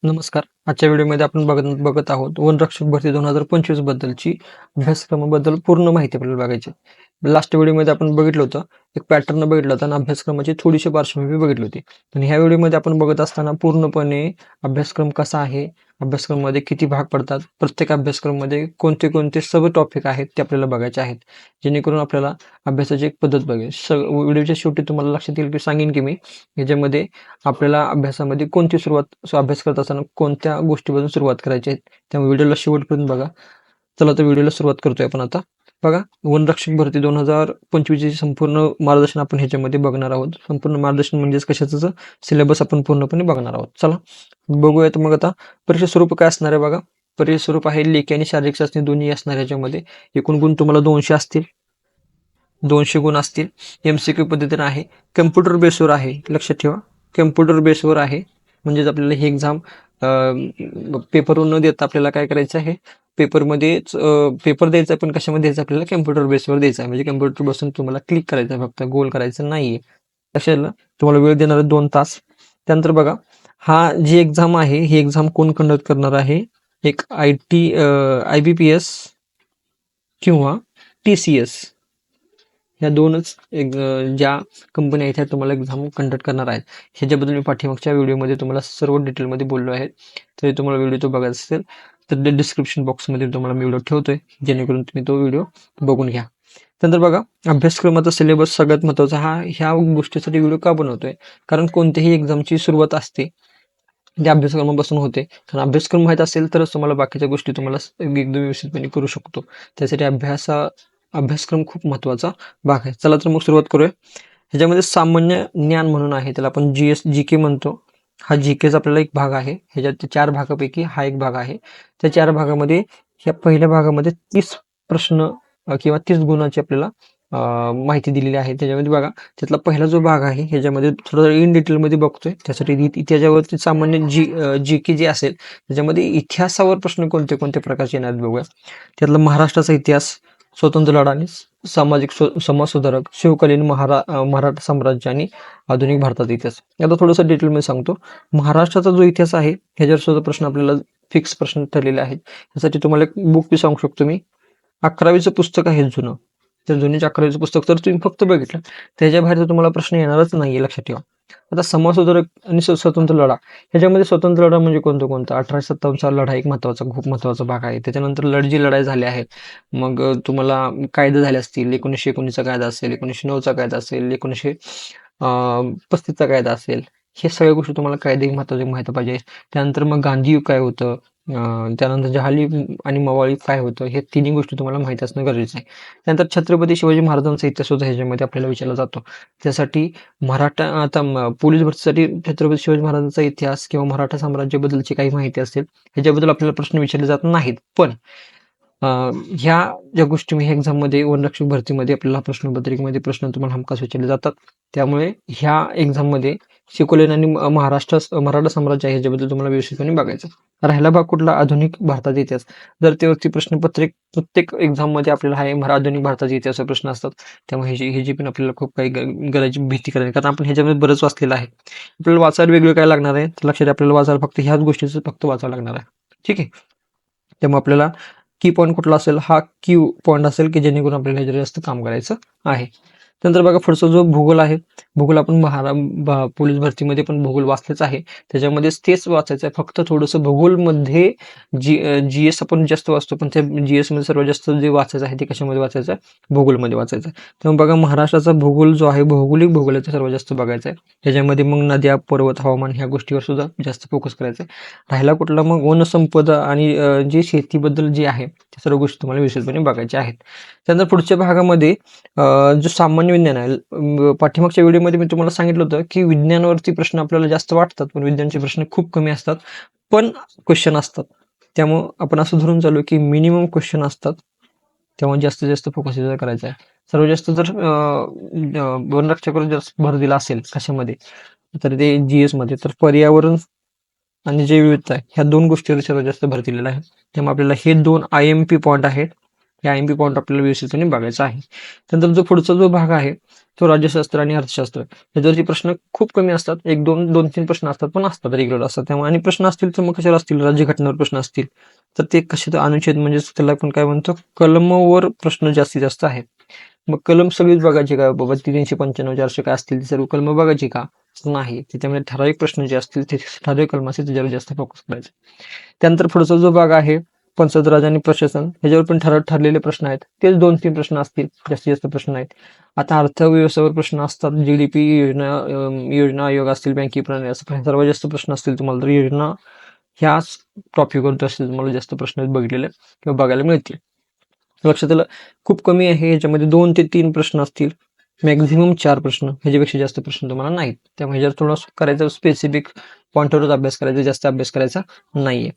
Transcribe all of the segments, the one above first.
नमस्कार. आजच्या व्हिडिओमध्ये आपण बघत आहोत वनरक्षक भरती 2025 बद्दलची अभ्यासक्रमाबद्दल पूर्ण माहिती आपल्याला बघायची आहे. लास्ट व्हिडिओमध्ये आपण बघितलं होतं, एक पॅटर्न बघितला होता आणि अभ्यासक्रमाची थोडीशी पार्श्वभूमी बघितली होती. आणि ह्या व्हिडिओमध्ये आपण बघत असताना पूर्णपणे अभ्यासक्रम कसा आहे, अभ्यासक्रमामध्ये किती भाग पडतात, प्रत्येक अभ्यासक्रमामध्ये कोणते कोणते सब टॉपिक आहेत ते आपल्याला बघायचे आहेत. जेणेकरून आपल्याला अभ्यासाची एक पद्धत बघेल. व्हिडिओच्या शेवटी तुम्हाला लक्षात येईल की सांगेन की मी याच्यामध्ये आपल्याला अभ्यासामध्ये कोणती अभ्यास करत असताना कोणत्या गोष्टीपासून सुरुवात करायची आहे. त्यामुळे व्हिडिओला शेवटपर्यंत बघा. चला तर व्हिडिओला सुरुवात करतोय आपण आता. बघा, वनरक्षक भरती 2025ची संपूर्ण मार्गदर्शन आपण ह्याच्यामध्ये बघणार आहोत. संपूर्ण मार्गदर्शन म्हणजेच कशाचं सिलेबस आपण पूर्णपणे बघणार आहोत. चला बघूयात मग आता परीक्षा स्वरूप काय असणार आहे बघा. परीक्षा स्वरूप आहे लेखी आणि शारीरिक चाचणी दोन्ही असणार ह्याच्यामध्ये. एकूण गुण तुम्हाला 200 असतील. 200 गुण असतील. MCQ पद्धतीने आहे. कम्प्युटर बेसवर आहे, लक्षात ठेवा. कम्प्युटर बेसवर आहे. म्हणजेच आपल्याला ही एक्झाम पेपरवर न देता आपल्याला काय करायचं आहे, पेपरमध्येच पेपर द्यायचा, पण कशामध्ये द्यायचा आपल्याला कम्प्युटर बेसवर द्यायचा आहे. म्हणजे कम्प्युटर बसून तुम्हाला क्लिक करायचं आहे, फक्त गोल करायचं नाहीये. लक्षात, तुम्हाला वेळ देणार आहे 2 तास. त्यानंतर बघा, हा जी एक्झाम आहे ही एक्झाम कोण कंडक्ट करणार आहे, एक IBPS किंवा TCS ह्या दोनच ज्या कंपन्या आहेत ह्या तुम्हाला एक्झाम कंडक्ट करणार आहेत. ह्याच्याबद्दल मी पाठीमागच्या व्हिडिओमध्ये तुम्हाला सर्व डिटेलमध्ये बोललो आहे. तरी तुम्हाला व्हिडिओ तो बघायचा असेल तर डिस्क्रिप्शन बॉक्समध्ये तुम्हाला मी व्हिडिओ ठेवतोय, जेणेकरून तुम्ही तो व्हिडिओ बघून घ्या. त्यानंतर बघा, अभ्यासक्रमाचा सिलेबस सगळ्यात महत्त्वाचा. ह्या गोष्टीसाठी व्हिडिओ का बनवतोय, कारण कोणत्याही एक्झामची सुरुवात असते त्या अभ्यासक्रमापासून होते. कारण अभ्यासक्रम माहीत असेल तरच तुम्हाला बाकीच्या गोष्टी तुम्हाला एकदम व्यवस्थितपणे करू शकतो. त्यासाठी अभ्यासक्रम खूप महत्त्वाचा भाग आहे. चला तर मग सुरुवात करूया. ह्याच्यामध्ये सामान्य ज्ञान म्हणून आहे, त्याला आपण GK म्हणतो. हा GKचा आपल्याला एक भाग आहे. ह्याच्यात 4 भागापैकी हा एक भाग आहे. त्या 4 भागामध्ये ह्या पहिल्या भागामध्ये 30 प्रश्न किंवा 30 गुणाची आपल्याला माहिती दिलेली आहे. त्याच्यामध्ये बघा, त्यातला पहिला जो भाग आहे ह्याच्यामध्ये थोडं इन डिटेलमध्ये बघतोय. त्यासाठी त्याच्यावरती सामान्य GK जे असेल त्याच्यामध्ये इतिहासावर प्रश्न कोणते कोणते प्रकारचे येणार बघूया. त्यातला महाराष्ट्राचा इतिहास, स्वतंत्र लढा आणि सामाजिक समाज सुधारक, शिवकालीन मराठा साम्राज्य आणि आधुनिक भारताचा इतिहास. आता थोडंसं डिटेलमध्ये सांगतो. महाराष्ट्राचा जो इतिहास आहे ह्याच्यावर सुद्धा प्रश्न आपल्याला फिक्स प्रश्न ठरलेले आहेत. त्यासाठी तुम्हाला एक बुक बी सांगू शकतो मी. 11वीचं पुस्तक आहे जुनं. तर जुनीच्या 11वीचं पुस्तक तर तुम्ही फक्त बघितलं, त्याच्या बाहेर तर तुम्हाला प्रश्न येणारच नाही, लक्षात ठेवा. आता समाज सुधारक आणि स्वतंत्र लढा, ह्याच्यामध्ये स्वतंत्र लढा म्हणजे कोणता 1857चा लढा एक खूप महत्त्वाचा भाग आहे. त्याच्यानंतर जी लढाई झाली आहे, मग तुम्हाला कायदे झाले असतील. 1919चा कायदा असेल, 1909चा कायदा असेल, 1935चा कायदा असेल. हे सगळ्या गोष्टी तुम्हाला कायदे महत्त्वाचे माहिती पाहिजे. त्यानंतर मग गांधीयुग काय होतं, त्यानंतर जहाली आणि मवाळी काय होतं, हे तिन्ही गोष्टी तुम्हाला माहिती असणं गरजेचं आहे. त्यानंतर छत्रपती शिवाजी महाराजांचा इतिहास सुद्धा ह्याच्यामध्ये आपल्याला विचारला जातो. त्यासाठी पोलीस भरतीसाठी छत्रपती शिवाजी महाराजांचा इतिहास किंवा मराठा साम्राज्याबद्दलची काही माहिती असेल ह्याच्याबद्दल आपल्याला प्रश्न विचारले जात नाहीत. पण ह्या ज्या गोष्टी मी एक्झाममध्ये वनरक्षक भरतीमध्ये आपल्याला प्रश्नपत्रिकेमध्ये प्रश्न तुम्हाला हमखास विचारले जातात. त्यामुळे ह्या एक्झाममध्ये शिकवलेलं आणि मराठा साम्राज्य आहे ह्याच्याबद्दल तुम्हाला व्यवस्थितपणे बघायचं. राहिला भाग कुठला, आधुनिक भारताचा इतिहास. जर ते वरती प्रत्येक एक्झाममध्ये आपल्याला आधुनिक भारताचा इतिहासाचे प्रश्न असतात. त्यामुळे ह्याची पण आपल्याला खूप काही गरजेची भीती करायची, कारण आपण ह्याच्यामध्ये बरंच वाचलेलं आहे. आपल्याला वाचायला वेगळं काय लागणार आहे, तर लक्षात आपल्याला वाचायला फक्त ह्याच गोष्टीचं फक्त वाचावं लागणार आहे. ठीक आहे. त्यामुळे आपल्याला की पॉईंट कुठला असेल, हा क्यू पॉईंट असेल की जेणेकरून आपल्याला ह्याच्यावर जास्त काम करायचं आहे. त्यानंतर बघा, पुढचा जो भूगोल आहे, भूगोल आपण पोलीस भरतीमध्ये पण भूगोल वाचलेच आहे. त्याच्यामध्येच तेच वाचायचं आहे. फक्त थोडंसं भूगोलमध्ये GS आपण जास्त वाचतो, पण त्या GS मध्ये सर्वात जास्त जे वाचायचं आहे ते कशामध्ये वाचायचं आहे, भूगोलमध्ये वाचायचं आहे. त्यामुळे बघा, महाराष्ट्राचा भूगोल जो आहे, भौगोलिक भूगोल आहे, सर्वात जास्त बघायचा आहे. त्याच्यामध्ये मग नद्या, पर्वत, हवामान ह्या गोष्टीवर सुद्धा जास्त फोकस करायचा आहे. राहिला कुठला मग वनसंपदा आणि जे शेतीबद्दल जे आहे त्या सर्व गोष्टी तुम्हाला विशेषपणे बघायच्या आहेत. त्यानंतर पुढच्या भागामध्ये जो सामान्य विज्ञान आहे, पाठीमागच्या व्हिडिओमध्ये मी तुम्हाला सांगितलं होतं की विज्ञानावरती प्रश्न आपल्याला जास्त वाटतात, पण विज्ञानचे प्रश्न खूप कमी असतात, पण क्वेश्चन असतात. त्यामुळं आपण असं धरून चालू की मिनिमम क्वेश्चन असतात, तेव्हा जास्तीत जास्त फोकस करायचा आहे. सर्वात जास्त जर वनरक्षकावर जास्त भर दिला असेल कशामध्ये, तर ते GS मध्ये, तर पर्यावरण आणि जैवविविधता ह्या 2 गोष्टीवर सर्वात जास्त भर दिलेला आहे. त्यामुळे आपल्याला हे 2 IMP पॉईंट आहेत. हे IMP पॉईंट आपल्याला व्यवस्थितपणे बघायचा आहे. त्यानंतर जो पुढचा जो भाग आहे तो राज्यशास्त्र आणि अर्थशास्त्र. याच्यावरचे प्रश्न खूप कमी असतात. 1-2-2-3 प्रश्न असतात, पण असतात रेग्युलर असतात. त्यामुळे आणि प्रश्न असतील तर मग कशावर असतील? राज्यघटनेवर प्रश्न असतील. तर ते कसे तर अनुच्छेद म्हणजेच त्याला आपण काय म्हणतो, कलमावर प्रश्न जास्तीत जास्त आहेत. मग कलम सगळीच बघायची का बाबा? 395 400 काय असतील ती सर्व कलम बघायची का? नाही. त्याच्यामध्ये ठराविक प्रश्न जे असतील ते ठराविक कलमाचे त्याच्यावर जास्त फोकस करायचा. त्यानंतर पुढचा जो भाग आहे पंचायत राज आणि प्रशासन, ह्याच्यावर पण ठरलेले प्रश्न आहेत. तेच 2-3 प्रश्न असतील, जास्तीत जास्त प्रश्न नाहीत. आता अर्थव्यवस्थेवर प्रश्न असतात, GDP योजना आयोग असतील, बँकिंग प्रणाली असं सर्वात जास्त प्रश्न असतील तुम्हाला तर योजना ह्याच टॉपिकवर असतील तुम्हाला जास्त प्रश्न बघितलेले किंवा बघायला मिळतील. लक्षात आलं. खूप कमी आहे याच्यामध्ये 2 ते 3 प्रश्न असतील, मॅक्झिमम 4 प्रश्न, ह्याच्यापेक्षा जास्त प्रश्न तुम्हाला नाहीत. त्यामुळे ह्याच्यावर थोडं करायचं स्पेसिफिक पॉईंटवरच अभ्यास करायचा, जास्त अभ्यास करायचा नाहीये.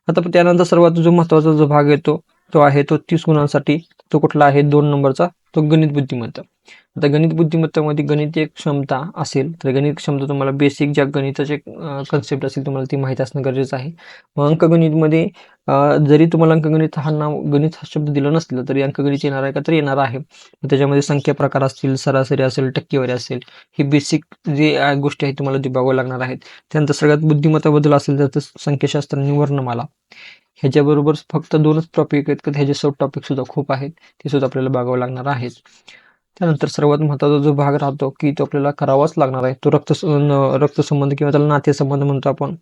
आता त्यानंतर सर्वात जो महत्त्वाचा जो भाग येतो तो आहे तो 30 गुणांसाठी. तो कुठला आहे? 2 नंबरचा, तो गणित बुद्धिमत्ता. आता गणित बुद्धिमत्तामध्ये गणितीय क्षमता असेल तर गणित क्षमता तुम्हाला बेसिक ज्या गणिताचे कन्सेप्ट असेल तुम्हाला ती माहीत असणं गरजेचं आहे. मग अंकगणितमध्ये जरी तुम्हाला अंकगणित हा गणित हा शब्द दिला नसला तरी अंकगणित येणार आहे का? तर येणार आहे. त्याच्यामध्ये संख्या प्रकार असतील, सरासरी असेल, टक्केवारी असेल, ही बेसिक जे गोष्टी आहेत तुम्हाला ती बघावं लागणार आहेत. त्यानंतर सगळ्यात बुद्धिमत्ताबद्दल असेल तर संख्याशास्त्र आणि वर्णमाला. ह्याच्याबरोबर फक्त 2च टॉपिक आहेत का? ह्याचे सब टॉपिक सुद्धा खूप आहेत, ते सुद्धा आपल्याला बघावं लागणार आहेत. त्यानंतर सर्वात महत्त्वाचा जो भाग राहतो की तो आपल्याला करावाच लागणार आहे, तो रक्तसंबंध किंवा त्याला नातेसंबंध म्हणतो आपण.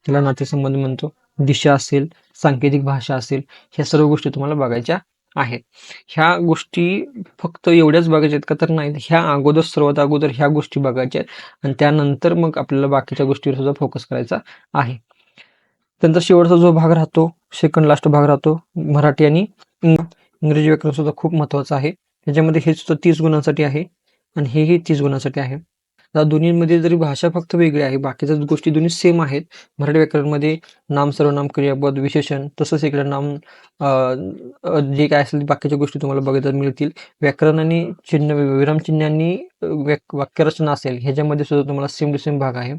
त्याला नातेसंबंध म्हणतो. दिशा असेल, सांकेतिक भाषा असेल, ह्या सर्व गोष्टी तुम्हाला बघायच्या आहेत. ह्या गोष्टी फक्त एवढ्याच बघायच्या आहेत का? तर नाही. ह्या अगोदर सर्वात अगोदर ह्या गोष्टी बघायच्या आहेत आणि त्यानंतर मग आपल्याला बाकीच्या गोष्टीवर सुद्धा फोकस करायचा आहे. त्यानंतर शेवटचा जो भाग राहतो, सेकंड लास्ट भाग राहतो, मराठी आणि इंग्रजी व्याकरण सुद्धा खूप महत्त्वाचं आहे. त्याच्यामध्ये हे सुद्धा 30 गुणांसाठी आहे आणि हेही 30 गुणांसाठी आहे. आता दोन्हीमध्ये जरी भाषा फक्त वेगळी आहे, बाकीच्या गोष्टी दोन्ही सेम आहेत. मराठी व्याकरणमध्ये नाम, सर्वनाम, क्रियापद, विशेषण, तसंच इकडे नाम जे काय असेल बाकीच्या गोष्टी तुम्हाला बघायला मिळतील. व्याकरण आणि चिन्ह, विरामचिन्ह आणि वाक्यरचना असेल ह्याच्यामध्ये सुद्धा तुम्हाला सेम टू सेम भाग आहे.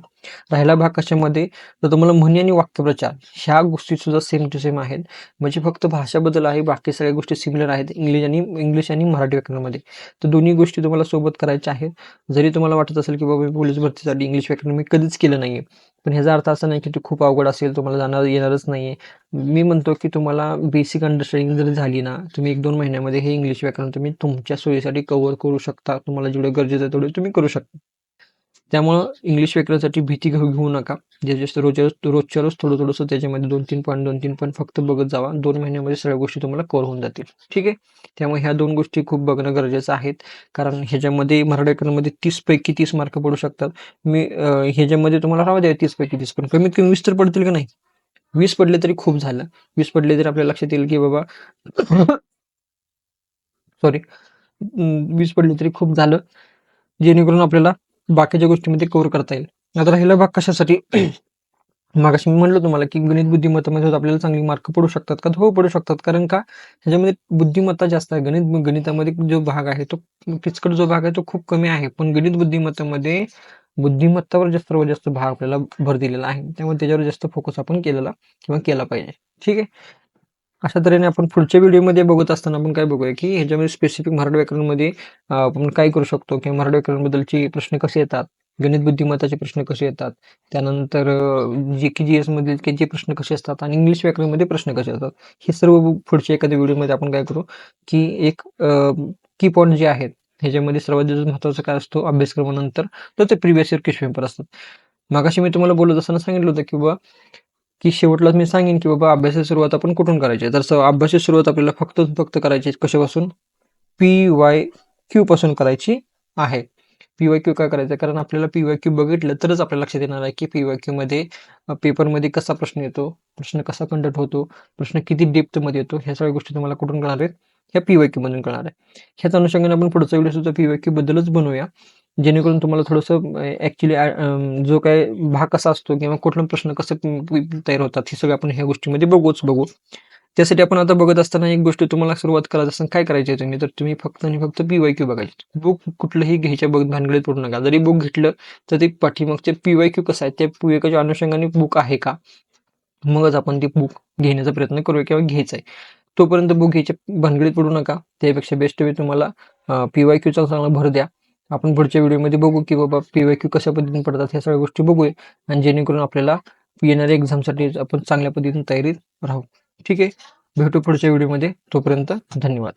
राहिला भाग कशामध्ये? तर तुम्हाला म्हणी आणि वाक्यप्रचार ह्या गोष्टी सुद्धा सेम टू सेम आहेत. म्हणजे फक्त भाषा बदल आहे, बाकी सगळ्या गोष्टी सिमिलर आहेत इंग्लिश आणि मराठी व्याकरणामध्ये. तर दोन्ही गोष्टी तुम्हाला सोबत करायच्या आहेत. जरी तुम्हाला वाटत असेल की बाबा पोलीस भरतीसाठी इंग्लिश व्याकरण मी कधीच केलं नाहीये, पण ह्याचा अर्थ असा नाही की ते खूप अवघड असेल, तुम्हाला येणारच नाहीये. मी म्हणतो की तुम्हाला बेसिक अंडरस्टँडिंग जरी झाली ना, तुम्ही 1-2 महिन्यामध्ये हे इंग्लिश व्याकरण तुम्ही तुमच्या सोयीसाठी कव्हर करू शकता. तुम्हाला जेवढं गरजेचं आहे तेवढं तुम्ही करू शकता. त्यामुळं इंग्लिश व्याकरणासाठी भीती घेऊ नका. रोजच्या रोज थोडंसं त्याच्यामध्ये 2-3 पॉईंट 2-3 पॉईंट फक्त बघत जावा. 2 महिन्यामध्ये सगळ्या गोष्टी तुम्हाला कव्हर होऊन जातील. ठीक आहे. त्यामुळे ह्या 2 गोष्टी खूप बघणं गरजेचं आहेत. कारण ह्याच्यामध्ये मराठी व्याकरणामध्ये 30 पैकी 30 मार्क पडू शकतात. ह्याच्यामध्ये तुम्हाला राहू द्या 30 पैकी 30, पण कमीत कमी 20 तर पडतील का नाही? 20 पडले तरी खूप झालं. 20 पडले तरी आपल्या लक्षात येईल की बाबा सॉरी 20 पडले तरी खूप झालं. जेणेकरून आपल्याला बाकीच्या गोष्टींमध्ये कव्हर करता येईल. आता राहिला भाग कशासाठी? मगाशी मी म्हणलं तुम्हाला की गणित बुद्धिमत्तामध्ये आपल्याला चांगली मार्क पडू शकतात का? हो, पडू शकतात. कारण का? ह्याच्यामध्ये बुद्धिमत्ता जास्त आहे. गणितामध्ये जो भाग आहे तो किचकट जो भाग आहे तो खूप कमी आहे. पण गणित बुद्धिमत्तामध्ये बुद्धिमत्तावर सर्वात जास्त भाग आपल्याला भर दिलेला आहे. त्यामुळे त्याच्यावर जास्त फोकस आपण केला पाहिजे. ठीक आहे. अशा तऱ्हेने आपण पुढच्या व्हिडिओमध्ये बघत असताना आपण काय बघूया की ह्याच्यामध्ये स्पेसिफिक मराठी व्याकरणमध्ये आपण काय करू शकतो किंवा मराठी व्याकरणबद्दलचे प्रश्न कसे येतात, गणित बुद्धिमत्ताचे प्रश्न कसे येतात, त्यानंतर GS मधील जे प्रश्न कसे असतात आणि इंग्लिश व्याकरणमध्ये प्रश्न कसे असतात, हे सर्व पुढच्या एखाद्या व्हिडिओमध्ये आपण काय करू की एक की पॉईंट जे आहेत ह्याच्यामध्ये सर्वात जास्त महत्त्वाचा काय असतो अभ्यासक्रमानंतर, तर ते प्रिव्हियस इयर क्वेश्चन पेपर असतात. मागाशी मी तुम्हाला बोलत असताना सांगितलं होतं की बाबा की शेवटलाच मी सांगेन की बाबा अभ्यासाची सुरुवात आपण कुठून करायची आहे. तर अभ्यासाची सुरुवात आपल्याला फक्त करायची कशापासून? PYQ पासून करायची आहे. PYQ काय करायचं? कारण आपल्याला PYQ बघितलं तरच आपल्या लक्षात येणार आहे की PYQ मध्ये पेपरमध्ये कसा प्रश्न येतो, प्रश्न कसा कंडक्ट होतो, प्रश्न किती डेप्थमध्ये येतो, ह्या सगळ्या गोष्टी तुम्हाला कुठून कळणार आहेत? ह्या PYQ मधून कळणार आहे. ह्याच अनुषंगाने आपण पुढचा व्हिडिओ सुद्धा PYQ बद्दलच बनवूया. जेणेकरून तुम्हाला थोडंसं ॲक्च्युली जो काय भाग कसा असतो किंवा कुठला प्रश्न कसं तयार होतात हे सगळं आपण ह्या गोष्टीमध्ये बघू. त्यासाठी आपण आता बघत असताना एक गोष्ट तुम्हाला सुरुवात करायचं असताना काय करायची आहे तुम्ही? तर तुम्ही फक्त आणि फक्त PYQ बघायचे. बुक कुठलंही घ्यायच्या भानगडीत पडू नका. जरी बुक घेतलं तर ते पाठीमागचे PYQ कसं आहे, त्या PYQच्या अनुषंगाने बुक आहे का? मगच आपण ती बुक घेण्याचा प्रयत्न करूया किंवा घ्यायचा आहे. तोपर्यंत बुकीच्या भानगडीत पडू नका. त्यापेक्षा बेस्ट वे तुम्हाला PYQचा चांगला भर द्या. आपण पुढच्या व्हिडिओमध्ये बघू की बाबा PYQ कशा पद्धतीने पडतात ह्या सगळ्या गोष्टी बघूया आणि जेणेकरून आपल्याला येणाऱ्या एक्झामसाठी आपण चांगल्या पद्धतीने तयारीत राहू. ठीक आहे. भेटू पुढच्या व्हिडिओमध्ये. तोपर्यंत धन्यवाद.